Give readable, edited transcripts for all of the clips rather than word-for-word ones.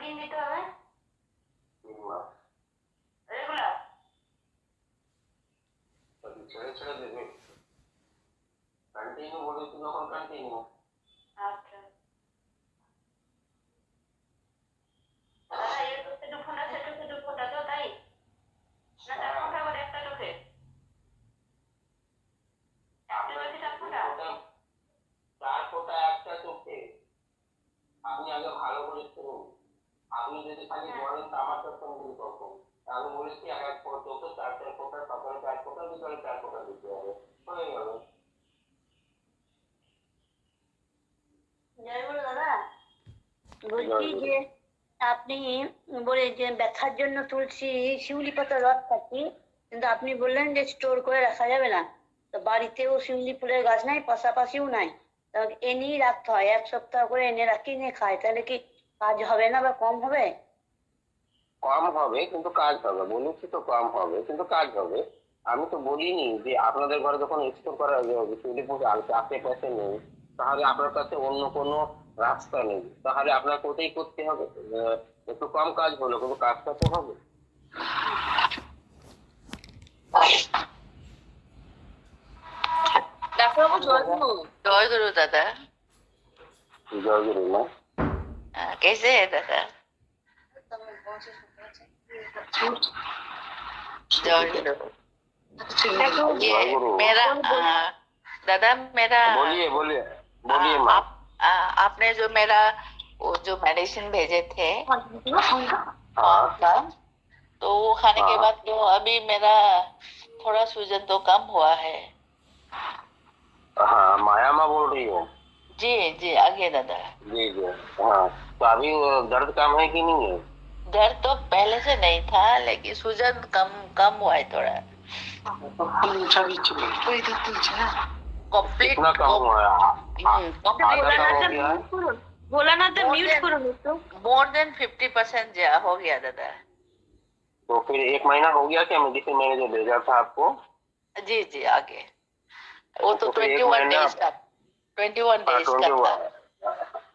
কতদিন দিতে হবে? 3 মাস। রেগুলার? ছেড়ে ছেড়ে দেবে, কন্টিনিউ বলেছি যখন কন্টিনিউ। আচ্ছা দাদা, এর চোখে 2 ফোঁটা, সে চোখে 2 ফোঁটা, তো তাই না? 4 ফোঁটা করে একটা চোখে? একটা চোখে 4 ফোঁটা? 4 ফোঁটা একটা চোখে। আপনি আগে ভালো করে শুনুন। আপনি যদি খালি বলেন তামাকটা সঙ্গে তখন আমি বলেছি এক এক চোখে 4 ফোঁটা, সকালে 4 ফোঁটা, বিকালে 4 ফোঁটা দিতে হবে, হয়ে গেল। জয় গুরু দাদা, বলছি যে আপনি বলে যে ব্যথার জন্য তুলসী শিউলি পাতার রস খাচ্ছি, কিন্তু আপনি বললেন যে স্টোর করে রাখা যাবে না। তো বাড়িতেও শিউলি ফুলের গাছ নাই, পাশাপাশিও নাই, তাহলে এনেই রাখতে হয়। 1 সপ্তাহ করে এনে রাখি, নিয়ে খাই, তাহলে কি কাজ হবে না বা কম হবে? কম হবে কিন্তু কাজ হবে, বলেছি তো কম হবে কিন্তু কাজ হবে। আমি তো বলিনি যে আপনাদের ঘরে যখন স্টোর করা শিউলিপুর আশেপাশে নেই, তাহলে আপনার কাছে অন্য কোনো রাস্তা নেই, তাহলে আপনার কোথায় করতে হবে। একটু কম কাজ হলো কিন্তু কাজটা তো হবে। ডাক্তারবাবু জয় গুরু। जय गुरु दादा। জয় গুরু মা। कैसे है दादा? जय गुरु। ये जय गुरु। मेरा दादा मेरा बोलिए बोलिए बोलिए माँ। आपने जो मेरा वो जो मेडिसिन भेजे थे हाँ तो वो खाने के हाँ। बाद तो अभी मेरा थोड़ा सूजन तो कम हुआ है। हाँ माया माँ बोल रही हो? जी जी आगे दादा। जी जी। हाँ तो अभी वो दर्द कम है कि नहीं है? दर्द तो पहले से नहीं था, लेकिन सूजन कम कम हुआ है थोड़ा। कंप्लीट कितना कम हुआ है? आधा कम हो गया है? बोला ना तो म्यूट करो तो। मोर देन 50% हो गया दादा। तो फिर 1 महीना हो गया क्या मेडिसिन मैंने जो भेजा था आपको? जी जी आगे वो तो फिर 21 डेज का 21 डेज का था।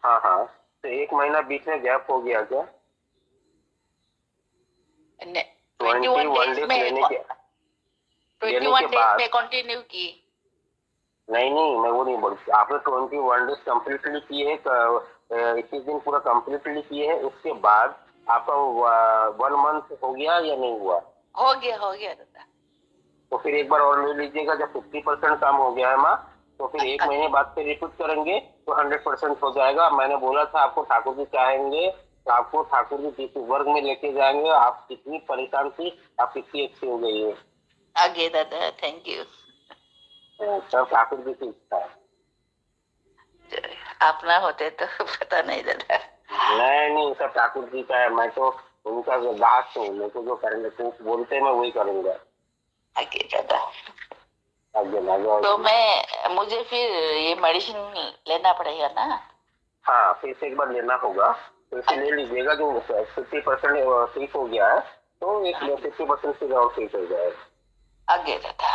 हाँ हाँ तो 1 महीना बीच में गैप हो गया क्या? 21 डेज में लेने के 21 डेज बाद में कंटिन्यू की। नहीं मैं वो नहीं बोलती। आपने 21 डेज कम्प्लीटली किए हैं, 21 दिन पूरा कम्प्लीटली किए हैं, उसके बाद आपका 1 मंथ हो गया या नहीं हुआ? हो गया दादा। तो फिर एक बार और ले लीजिएगा। जब 50% कम हो गया है माँ, तो फिर 1 महीने बाद फिर रिपीट करेंगे तो 100% हो जाएगा। मैंने बोला था आपको ठाकुर जी चाहेंगे तो आपको ठाकुर जी किसी वर्ग में लेके जाएंगे। आप कितनी परेशान थी, आप कितनी अच्छी हो गई है। आगे दादा थैंक यू। सब ठाकुर जी की इच्छा है। अपना होते तो पता नहीं दादा। नहीं सब ठाकुर जी का है। मैं तो उनका दास हूँ, मेरे को जो करेंगे तो बोलते मैं वही करूंगा। आगे दादा आगे तो मुझे फिर ये मेडिसिन लेना पड़ेगा ना? हाँ फिर से एक बार लेना होगा, फिर से ले लीजिएगा। जो 50% ठीक हो गया है तो एक 50% फिर और ठीक हो जाएगा। आगे दादा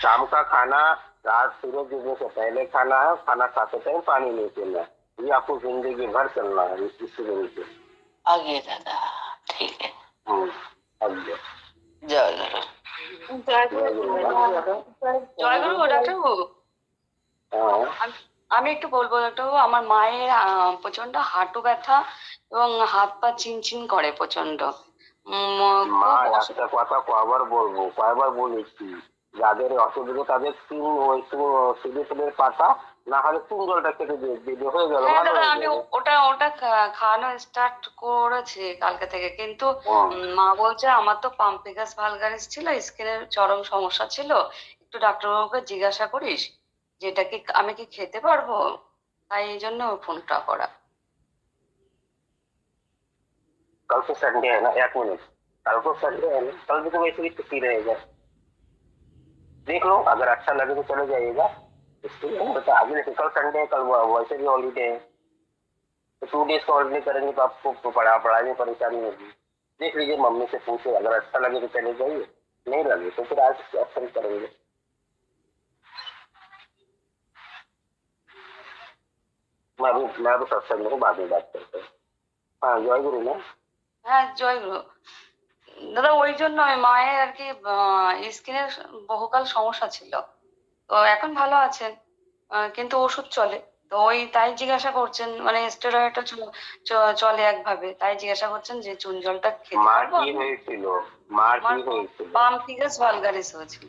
शाम का खाना रात सूरज उगने से पहले खाना है, खाना खाते टाइम पानी नहीं पीना है। ये आपको जिंदगी भर चलना है इसी वजह से। आगे दादा ठीक है। आगे जय गुरु। জয় গুরু ডাক্তারবাবু। আমি একটু বলবো ডাক্তারবাবু, আমার মায়ের প্রচন্ড হাঁটু ব্যথা এবং হাত পা চিনচিন করে প্রচন্ড। মা একটা কথা কয়বার বলবো, কয়বার বলেছি, যাদের অসুবিধা তাদের সিঁড়ি ফুলের পাতা না হলে চুন জলটা খেতে দিয়ে হয়ে গেল। হ্যাঁ দাদা, আমি ওটা খাওয়ানো স্টার্ট করেছি কালকে থেকে, কিন্তু মা বলছে আমার তো পাম্পিগাস ভালগারিস ছিল, স্কিনের চরম সমস্যা ছিল, একটু ডাক্তারবাবুকে জিজ্ঞাসা করিস যেটা কি আমি কি খেতে পারবো, তাই এই জন্য ফোনটা করা। कल को संडे है ना, 1 मिनट, कल को संडे है ना, कल भी तो वैसे भी छुट्टी रहेगा। देख लो अगर अच्छा लगे तो चले जाइएगा। तो आगे नहीं, कल संडे है, कल वैसे भी हॉलीडे है, तो 2 डेज का हॉलीडे करेंगे तो आपको पढ़ाई में परेशानी होगी। देख लीजिए, मम्मी से पूछे, अगर अच्छा लगे तो चले जाइए, नहीं लगे तो फिर आज अच्छा करेंगे। मैं अभी सत्संग में बाद में बात करता हूँ। হ্যাঁ, জয়গুরু না? হ্যাঁ জয়গুরু। দাদা ওই জন্য মায়ের আর কি স্কিনের বহুকাল সমস্যা ছিল, তো এখন ভালো আছেন, কিন্তু ওষুধ চলে। তো ওই তাই জিজ্ঞাসা করছেন, মানে স্টেরয়েডটা চলে একভাবে, তাই জিজ্ঞাসা করছেন যে চুন জলটা খেতে মার পারবো কি আমি? হয়েছিল? মার আমার কি হয়েছিল? পামফিগাস ভালগারিস হয়েছিল,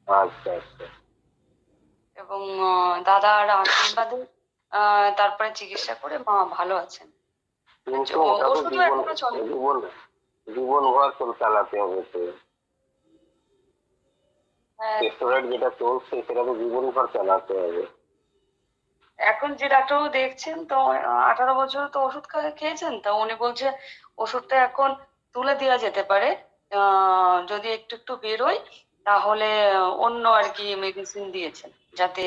আচ্ছা আচ্ছা। এবং দাদার আশীর্বাদে তারপরে চিকিৎসা করে মা ভালো আছেন। কিন্তু ওটা তো ওষুধও জীবন এখনো চলে। জীবন জীবন ভর চালাতে হবে তো। হ্যাঁ, স্টেরয়েড যেটা চলছে সেটা তো জীবন ভর চালাতে হবে। এখন যে ডাক্তারবাবু দেখছেন তো 18 বছর তো ওষুধ খেয়েছেন, তো উনি বলছে ওষুধটা এখন তুলে দেওয়া যেতে পারে, যদি একটু একটু বেরোয় তাহলে অন্য আর কি মেডিসিন দিয়েছেন যাতে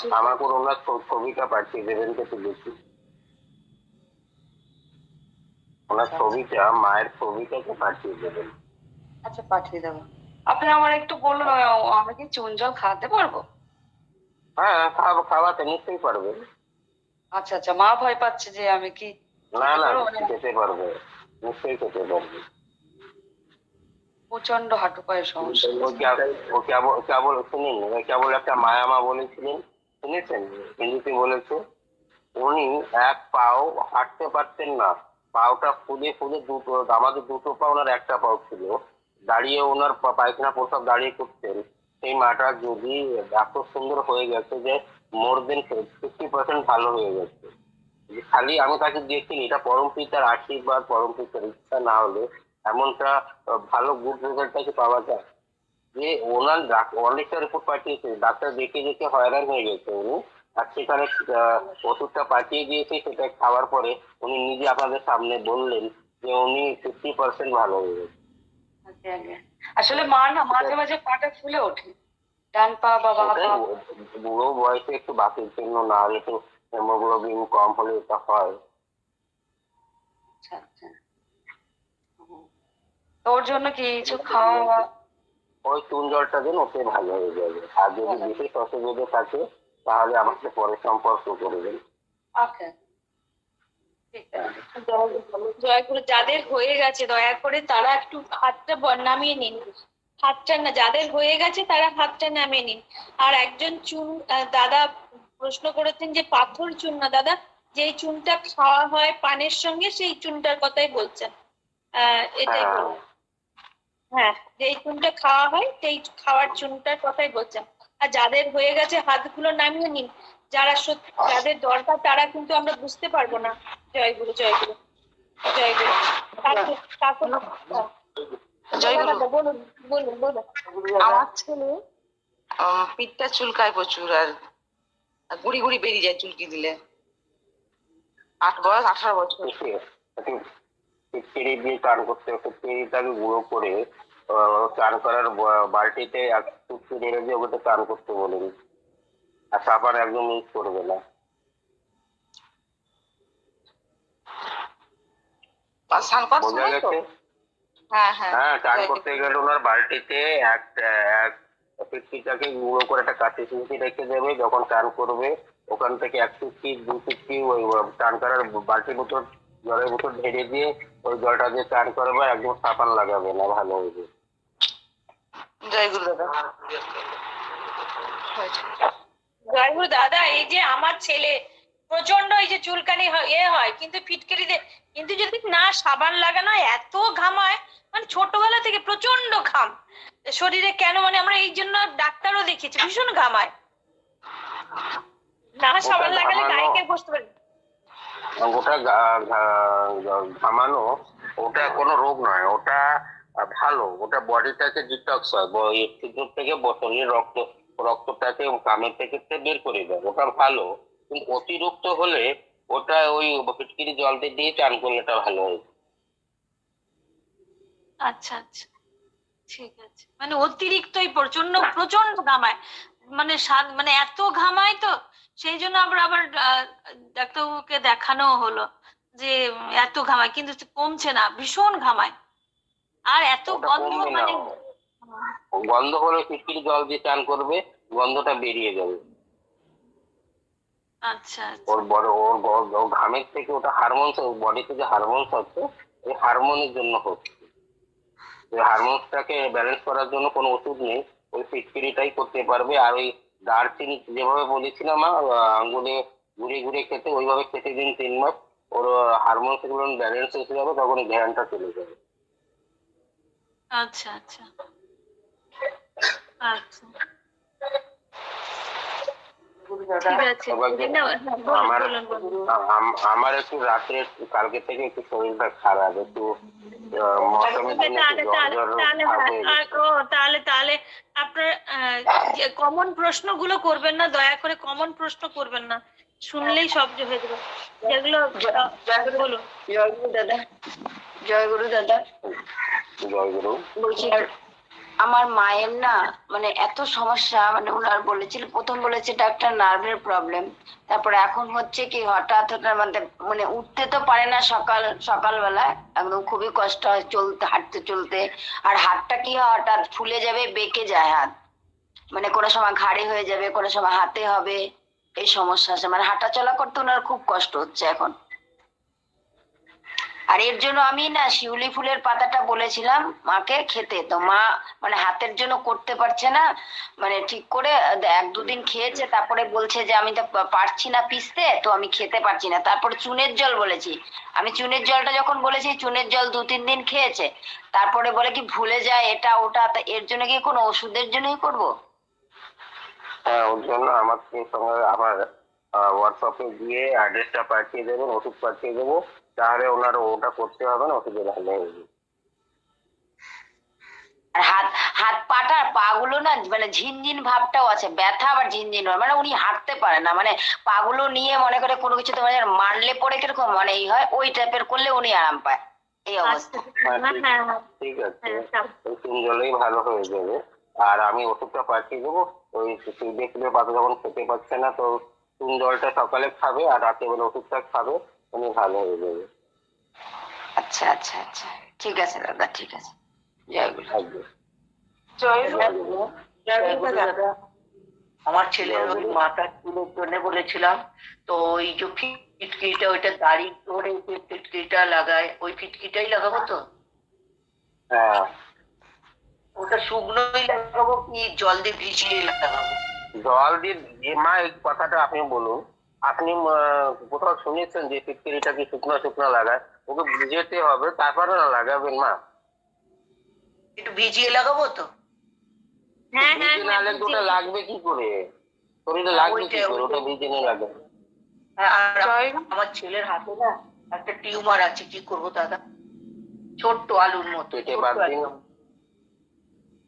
ঠিক আমাকে ওনার ছবিটা পাঠিয়ে দেবেন তো একটু দেখি। ওনার আচ্ছা, ছবিটা, মায়ের ছবিটাকে পাঠিয়ে দেবেন। আচ্ছা পাঠিয়ে দেবো। আপনি আমার একটু বলুন, আমি কি চুন জল খাওয়াতে পারবো? হ্যাঁ, খাওয়াতে নিশ্চয়ই পারবে। আচ্ছা আচ্ছা, মা ভয় পাচ্ছে যে আমি কি না খেতে না, পারবো, মানে খেতে পারবে, নিশ্চয়ই খেতে পারবে। প্রচন্ড হাঁটু পায়ের সমস্যা ও আছে। কেবল শুনুন, কেবল একটা মায়ামা বলেছিলেন, শুনেছেন? হিন্দিতে বলেছে, উনি এক পাও হাঁটতে পারতেন না, পাওটা ফুলে ফুলে দুটো, আমাদের দুটো পা, ওনার একটা পাও ছিল, দাঁড়িয়ে ওনার পায়খানা প্রসাব দাঁড়িয়ে করতেন। সেই মাটা যদি এত সুন্দর হয়ে গেছে যে মোর দেন 50% ভালো হয়ে গেছে। যে খালি আমি তাকে দেখিনি, এটা পরম পিতার আশীর্বাদ, পরম পিতার ইচ্ছা না হলে এমনটা ভালো গুড রেজাল্টটাকে পাওয়া যায়। যে ওনার অনেকটা রিপোর্ট পাঠিয়েছে, ডাক্তার দেখে দেখে হয়রান হয়ে গেছে উনি। আর সেখানে ওষুধটা পাঠিয়ে দিয়েছে, সেটা খাওয়ার পরে উনি নিজে আপনাদের সামনে বললেন যে উনি 50% ভালো হয়ে গেছে। আগে আগে আসলে মা না মাঝে মাঝে পাটা ফুলে ওঠে, ডান পা বা বাঁ ওটাই পা। বুড়ো বয়সে একটু বাতির জন্য, না হলে তো হেমোগ্লোবিন কম হলে এটা হয়। আচ্ছা আচ্ছা। হুম। তো ওর জন্য কি কিছু খাওয়া? ওই চুন জলটা দেন, ওতে ভালো হয়ে যাবে। আর যদি ভালো। বিশেষ অসুবিধা থাকে তাহলে আমাকে পরে সম্পর্ক করবেন। ওকে, ঠিক আছে। জয়গুরু, যাদের হয়ে গেছে দয়া করে তারা একটু হাতটা নামিয়ে নিন। হাতটা না, যাদের হয়ে গেছে তারা হাতটা নামিয়ে নিন। আর একজন চুন দাদা প্রশ্ন করেছেন যে পাথর চুন না দাদা, যেই চুনটা খাওয়া হয় পানের সঙ্গে সেই চুনটার কথাই বলছেন। এটাই হ্যাঁ, বলুন। হ্যাঁ, যেই চুনটা খাওয়া হয় সেই খাওয়ার চুনটার কথাই বলছেন। আর যাদের হয়ে গেছে হাতগুলো নামিয়ে নিন। যারা যাদের দরকার তারা কিন্তু আমরা বুঝতে পারবো না। জয়গুরু জয়গুরু জয়গুরু। জয়গুরু, বলুন বলুন বলুন। আমার ছেলে পিঠটা চুলকায় প্রচুর, আর গুড়ি গুড়ি বেরিয়ে যায় চুলকি দিলে। 18 বছর। ফিটকিরি দিয়ে চান করতে, ফিটকিরিটাকে গুঁড়ো করে চান করার বালতিতে এক চুটকি ঢেলে দিয়ে ওকে চান করতে বলেন। আর সাবান একদম ইউজ করবে না। বোঝা গেছে? হ্যাঁ হ্যাঁ হ্যাঁ, চান করতে গেলে ওনার বালতিতে এক এক ফিটকিটাকে গুঁড়ো করে একটা কাঁচি চুমকি রেখে দেবে। যখন চান করবে ওখান থেকে 1 চুটকি 2 চুটকি ওই চান করার বালতির বোতল, জলের বোতল ঢেলে দিয়ে ওই জলটা দিয়ে চান করবে, একদম সাবান লাগাবে না, ভালো হবে। জয়গুরু দাদা। জয়গুরু দাদা, এই যে আমার ছেলে প্রচন্ড এই যে চুলকানি হয় কিন্তু ফিটকিরিতে, কিন্তু যদি না সাবান লাগানো হয় এত ঘামায়, মানে ছোটবেলা থেকে প্রচন্ড ঘাম শরীরে, কেন মানে আমরা এই জন্য ডাক্তারও দেখিয়েছি, ভীষণ ঘামায়, না সাবান লাগালে গায়ে কে বসতে পারে। ওটা ঘামানো, ওটা কোনো রোগ নয়, ওটা ভালো, ওটা বডিটাকে ডিটক্স হয়, ভিতর থেকে শরীরের রক্তটাকে কামের থেকে বের করে দেয়, ওটা ভালো। কিন্তু অতিরিক্ত হলে ওটা ওই ফিটকিরি জল দিয়ে চান করলে এটা ভালো হয়। আচ্ছা আচ্ছা, ঠিক আছে। মানে অতিরিক্তই প্রচন্ড প্রচন্ড ঘামায়, মানে মানে এত ঘামায় তো, সেই জন্য আবার আবার ডাক্তারবাবুকে দেখানো হলো যে এত ঘামায় কিন্তু কমছে না, ভীষণ ঘামায়, আর এত ওটা গন্ধ কমবে না, মানে। গন্ধ হলে ফিটকিরি জল দিয়ে চান করবে, গন্ধটা বেরিয়ে যাবে। আচ্ছা আচ্ছা ওর বড় ওর ঘামের থেকে ওটা হারমোনস, বডিতে যে হারমোনস হচ্ছে এই হারমোনের জন্য হচ্ছে। ওই হারমোনসটাকে ব্যালেন্স করার জন্য কোনো ওষুধ নেই, ওই ফিটকিরিটাই করতে পারবে। আর ওই দারচিনি যেভাবে বলেছিলাম আঙ্গুলে ঘুরে ঘুরে খেতে, ওইভাবে খেতে দিন 3 মাস। ওর হারমোনস গুলো ব্যালেন্স এসে যাবে, তখন এই ধ্যানটা চলে যাবে। আচ্ছা আচ্ছা আচ্ছা ঠিক আছে। রিনা, হ্যাঁ, আমার বলুন বলুন। আমার একটু রাত্রে কালকে থেকে একটু শরীরটা খারাপ, একটু মৌসুমের জন্য একটু জ্বর জ্বর ভাব হয়ে গেছে। তাহলে তাহলে আপনার যে কমন প্রশ্নগুলো করবেন না, দয়া করে কমন প্রশ্ন করবেন না, শুনলেই সব হয়ে যাবে যেগুলো। বলুন। জয়গুরু দাদা, জয়গুরু দাদা। জয়গুরু। বলছি আমার মায়ের না মানে এত সমস্যা, মানে ওনার বলেছিল, প্রথম বলেছে ডাক্তার নার্ভের প্রবলেম, তারপরে এখন হচ্ছে কি হঠাৎ হঠাৎ মানে উঠতে তো পারে না, সকালবেলা একদম খুবই কষ্ট হয় চলতে, হাঁটতে চলতে। আর হাতটা কি হয় হঠাৎ ফুলে যাবে, বেঁকে যায় হাত, মানে কোনো সময় ঘাড়ে হয়ে যাবে, কোনো সময় হাতে হবে, এই সমস্যা আছে। মানে হাঁটা চলা করতে ওনার খুব কষ্ট হচ্ছে এখন। আর এর জন্য আমি না শিউলি ফুলের পাতাটা বলেছিলাম মাকে খেতে, তো মা মানে হাতের জন্য করতে পারছে না, মানে ঠিক করে 1-2 দিন খেয়েছে, তারপরে বলছে যে আমি তো পারছি না পিষতে, তো আমি খেতে পারছি না। তারপর চুনের জল বলেছি, আমি চুনের জলটা যখন বলেছি, চুনের জল 2-3 দিন খেয়েছে, তারপরে বলে কি ভুলে যায় এটা ওটা। তা এর জন্য কি কোনো ওষুধের জন্যই করবো? হ্যাঁ, ওর জন্য আমাকে সঙ্গে আমার হোয়াটসঅ্যাপে গিয়ে অ্যাড্রেসটা পাঠিয়ে দেবেন, ওষুধ পাঠিয়ে দেবো, তাহলে ওনার ওটা করতে হবে না, ওষুধে ভালো হয়ে যাবে। আর হাত হাত পাটা পা গুলো না মানে ঝিনঝিন ভাবটাও আছে, ব্যথা আবার ঝিনঝিন হয়, মানে উনি হাঁটতে পারে না, মানে পা গুলো নিয়ে মনে করে কোনো কিছুতে মানে মারলে পরে কিরকম মানে এই হয়, ওই টাইপের করলে উনি আরাম পায়, এই অবস্থা। হ্যাঁ, হ্যাঁ হ্যাঁ ঠিক আছে, হ্যাঁ ওই 3 জলেই ভালো হয়ে যাবে। আর আমি ওষুধটা পাঠিয়ে দেবো, ওই শিউলি ফুলের পাতা যখন খেতে পাচ্ছে না, তো চুন জলটা সকালে খাবে আর রাতে বেলা ওষুধটা খাবে, উনি ভালো হয়ে যাবে। আচ্ছা আচ্ছা আচ্ছা, ঠিক আছে দাদা, ঠিক আছে। জয় গুরু। থাকবে। জয়গুরু দাদা, আমার ছেলের ওই মাথা চুলের জন্য বলেছিলাম, তো ওই যে ফিটকিটা, ওইটা দাড়ি ধরে যে ফিটকিটা লাগায়, ওই ফিটকিটাই লাগাবো তো? হ্যাঁ, ওটা শুকনোই লাগাবো কি জল দিয়ে ভিজিয়ে লাগাবো? জল দিয়ে মা এই কথাটা আপনি বলুন। আপনি কোথাও শুনেছেন যে ফিটকিরিটা কি শুকনো শুকনো লাগায়? ওকে ভিজাতে হবে, তারপরে না লাগাবেন মা। একটু ভিজিয়ে লাগাবো তো? হ্যাঁ হ্যাঁ ভিজে না লাগলে ওটা লাগবে কি করে? শরীরে লাগবে কি করে? ওটা ভিজে না লাগে। আর আমার ছেলের হাতে না একটা টিউমার আছে, কি করবো দাদা? ছোট্ট আলুর মতো। পেটে বাদ দিন।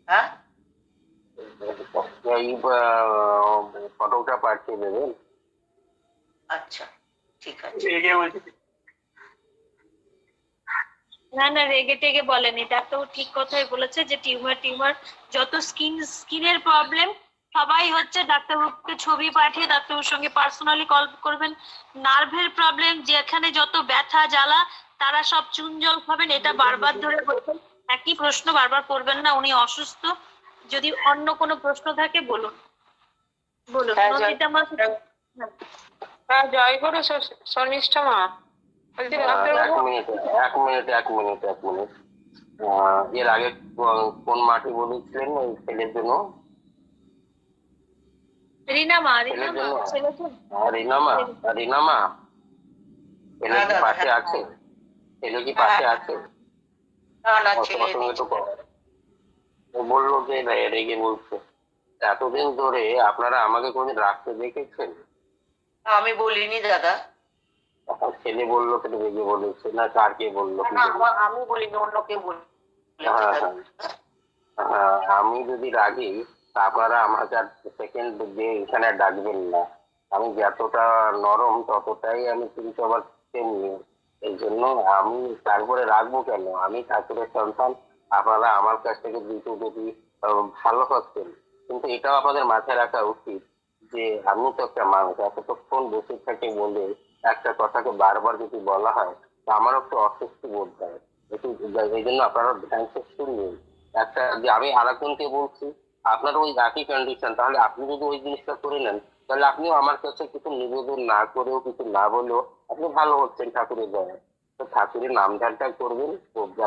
হ্যাঁ, এই ফটোটা পাঠিয়ে দেবেন। আচ্ছা ঠিক আছে। না না, রেগে টেগে বলেনি, ডাক্তার ঠিক কথাই বলেছে যে টিউমার যত স্কিনের প্রবলেম সবাই হচ্ছে, ডাক্তারবাবুকে ছবি পাঠিয়ে ডাক্তারবাবুর সঙ্গে পার্সোনালি কল করবেন। নার্ভের প্রবলেম যেখানে যত ব্যথা জ্বালা, তারা সব চুন জল খাবেন, এটা বারবার ধরে বলবেন, একই প্রশ্ন বারবার করবেন না, উনি অসুস্থ। যদি অন্য কোনো প্রশ্ন থাকে বলুন বলুন। নন্দিতা মা। হ্যাঁ, জয় গুরু শর্মিষ্ঠা মা। বলছি এক মিনিট। এর আগে কোন মাটি বলেছিলেন ওই ছেলের জন্য? রিনা মা ছেলের জন্য? ছেলের জন্য। রিনামা, ছেলে কি পাশে আছে? ছেলে কি পাশে আছে? না না, ওর ছেলে সঙ্গে তো ও বললো যে রেগে বলছে। এতদিন ধরে আপনারা আমাকে কোনদিন রাখতে দেখেছেন? আমি বলিনি দাদা। ছেলে বললো কেন রেগে বলেছে, না কারকে বললো? না, আমি বলিনি, অন্য কেউ বলেছে। আমি যদি রাগি তা আপনারা আমাকে আর সেকেন্ড দিয়ে এখানে ডাকবেন না। আমি যতটা নরম ততটাই আমি কিন্তু আবার তেমনি। এই জন্য আমি তারপরে রাখবো কেন? আমি ঠাকুরের সন্তান, আপনারা আমার কাছ থেকে দুটো যদি ভালো হচ্ছেন, কিন্তু এটাও আপনাদের মাথায় রাখা উচিত যে আমি তো একটা মানুষ, এতক্ষণ বসে থেকে বলে একটা কথাকে বারবার যদি বলা হয়, তা আমারও একটু অস্বস্তি বোধ হয়। এই জন্য আপনারা ধ্যান শুনবেন। একটা যে আমি আরেকজনকে বলছি, আপনার ওই একই কন্ডিশন, তাহলে আপনি যদি ওই জিনিসটা করে নেন, তাহলে আপনিও আমার কাছে কিছু নিবেদন না করেও কিছু না বলেও আপনি ভালো হচ্ছেন ঠাকুরের দয়া। তো ঠাকুরের নাম ধ্যানটা করবেন,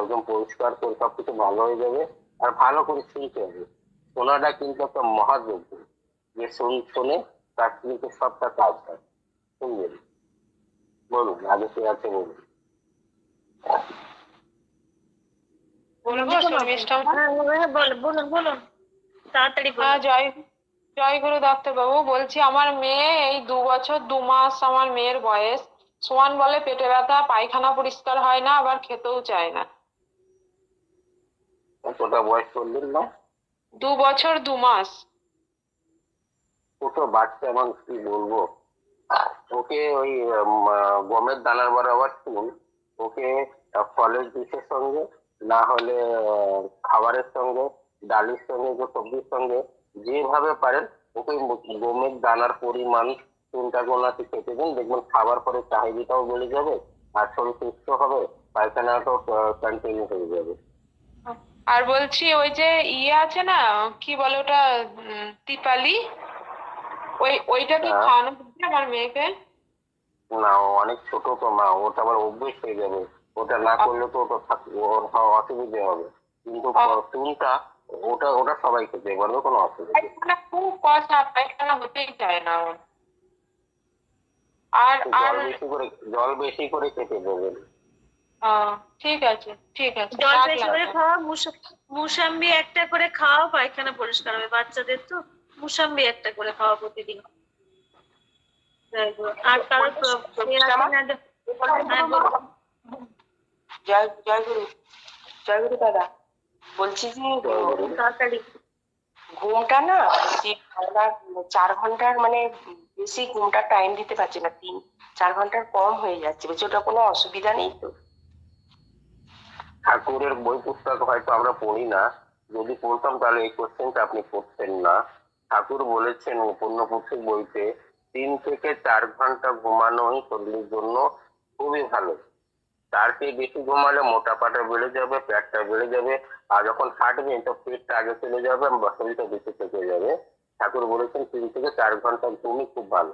একদম পরিষ্কার করে সবকিছু ভালো হয়ে যাবে। আর ভালো করে শুনতে হবে, শোনাটা কিন্তু একটা মহাযজ্ঞ। যে শোনে তার কিন্তু সবটা কাজ হয়। শুনবেন, বলুন আগে কি আছে বলুন। বলবো শর্মিষ্ঠা মা? বলুন বলুন, তাড়াতাড়ি হ্যাঁ, বলুন। জয় গুরু ডাক্তারবাবু। বলছি আমার মেয়ে এই 2 বছর 2 মাস আমার মেয়ের বয়স। সোয়ান বলে পেটে ব্যথা, পায়খানা পরিষ্কার হয় না, আবার খেতেও চায় না। কতটা বয়স করলেন না? 2 বছর 2 মাস। ছোট বাচ্চা, এবং কি বলবো, ওকে ওই গমের দানার বরাবর চুন, ওকে ফলের জুসের সঙ্গে, না হলে খাবারের সঙ্গে, ডালের সঙ্গে, যে সবজির সঙ্গে যেভাবে পারেন ওকে গমের দানার পরিমাণ চিন্তা গোনাতে খেতে দিন। দেখবেন খাবার পরে চাহিদাটাও বেড়ে যাবে, আর শরীর সুস্থ হবে, পায়খানাটাও কন্টিনিউ হয়ে যাবে। আর বলছি ওই যে ইয়ে আছে না, কি বলে ওটা, তিপালি, ওইটা কি হ্যাঁ। খাওয়ানো হচ্ছে আমার মেয়েকে? না, ও অনেক ছোট তো মা, ওটা আবার অভ্যেস হয়ে যাবে। ওটা না করলে তো ওর অসুবিধে হবে। কিন্তু চুনটা, ওটা ওটা সবাই খেতে পারবে, কোনো অসুবিধা নেই। পায়খানা খুব কষা, পায়খানা হতেই চায় না ওর। আর আর জল বেশি করে খেতে দেবেন। ঠিক আছে, ঠিক আছে, জল রাখলাম। বেশি করে খাওয়া, মুসাম্বি একটা করে খাওয়া, পায়খানা পরিষ্কার হবে। বাচ্চাদের তো মুসাম্বি একটা করে খাওয়া প্রতিদিন। আর কারোর জয় জয় গুরু, জয় গুরু দাদা। বলছি যে তাড়াতাড়ি ঘুমটা না, যে আমরা 4 ঘন্টার মানে বেশি ঘুমটা টাইম দিতে পারছি না, 3-4 ঘন্টার কম হয়ে যাচ্ছে। বলছি ওটা কোনো অসুবিধা নেই তো? ঠাকুরের বই পুস্তক হয়তো আমরা পড়ি না, যদি পড়তাম তাহলে এই কোশ্চেনটা আপনি করতেন না। ঠাকুর বলেছেন পুণ্যপুস্তক বইতে 3 থেকে 4 ঘন্টা ঘুমানোই শরীরের জন্য খুবই ভালো। তার চেয়ে বেশি ঘুমালে মোটাপাটা বেড়ে যাবে, পেটটা বেড়ে যাবে, আর যখন হাঁটবেন তো পেটটা আগে চলে যাবে, শরীরটা বেশি থেকে যাবে। ঠাকুর বলেছেন 3 থেকে 4 ঘন্টা ঘুমই খুব ভালো,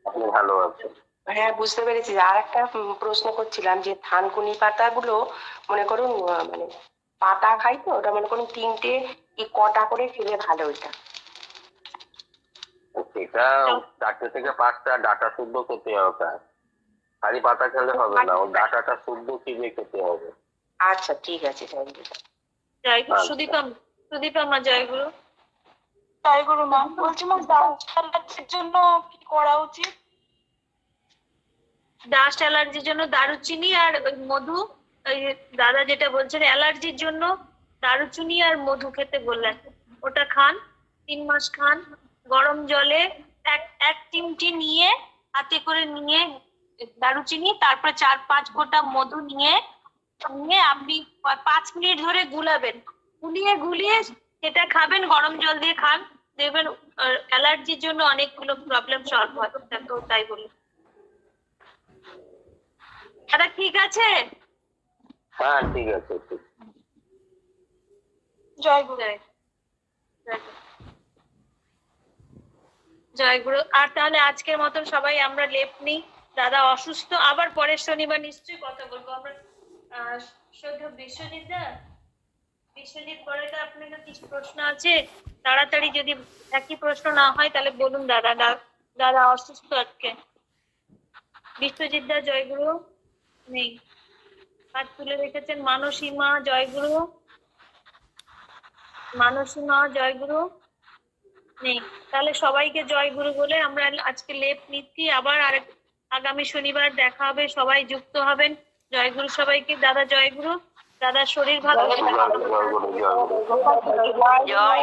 আপনি ভালো আছেন। হ্যাঁ, বুঝতে পেরেছি। আর একটা প্রশ্ন করছিলাম যে থানকুনি পাতাগুলো মনে করুন মানে পাতা খাই তো, ওটা মনে করুন 3টে কি কটা করে খেলে ভালো? ওইটা সেটা 4টে থেকে 5টা ডাটা শুদ্ধ খেতে হবে। খালি পাতা খেলে হবে না, ওই ডাটাটা শুদ্ধ চিবিয়ে খেতে হবে। আচ্ছা, ঠিক আছে। জয়গুরু। সুদীপা মা, জয়গুরু। জয়গুরু মা। বলছি মা, ডাস্ট অ্যালার্জির জন্য কি করা উচিত? ডাস্ট অ্যালার্জির জন্য দারুচিনি আর ওই মধু, ওই দাদা যেটা বলছেন অ্যালার্জির জন্য দারুচিনি আর মধু খেতে বললেন, ওটা খান, 3 মাস খান। গরম জলে এক চিমটি নিয়ে, হাতে করে নিয়ে দারুচিনি, তারপরে 4-5 ফোঁটা মধু নিয়ে আপনি 5 মিনিট ধরে গুলাবেন, গুলিয়ে সেটা খাবেন, গরম জল দিয়ে খান, দেখবেন অ্যালার্জির জন্য অনেকগুলো প্রবলেম সলভ হয়। তো তাই বলি দাদা, ঠিক আছে? হ্যাঁ, ঠিক আছে, ঠিক। জয়গুরু। জয়গুরু। আর তাহলে আজকের মতন সবাই আমরা লেপ নিই। দাদা অসুস্থ, আবার পরের শনিবার নিশ্চয়ই কথা বলবো আমরা। শ্রদ্ধা বিশ্বজিৎ বড়াইদা, আপনার কিছু প্রশ্ন আছে? তাড়াতাড়ি, যদি একই প্রশ্ন না হয় তাহলে বলুন। দাদা অসুস্থ আজকে। বিশ্বজিৎ দা, জয়গুরু। নেই, হাত তুলে রেখেছেন। মানসীমা, জয়গুরু। মানসীমা, জয়গুরু। নেই। তাহলে সবাইকে জয়গুরু বলে আমরা আজকে লেপ নিচ্ছি। আবার আগামী শনিবার দেখা হবে, সবাই যুক্ত হবেন। জয়গুরু সবাইকে। দাদা জয়গুরু। দাদার শরীর ভালো। জয় গুরু, জয় গুরু। জয়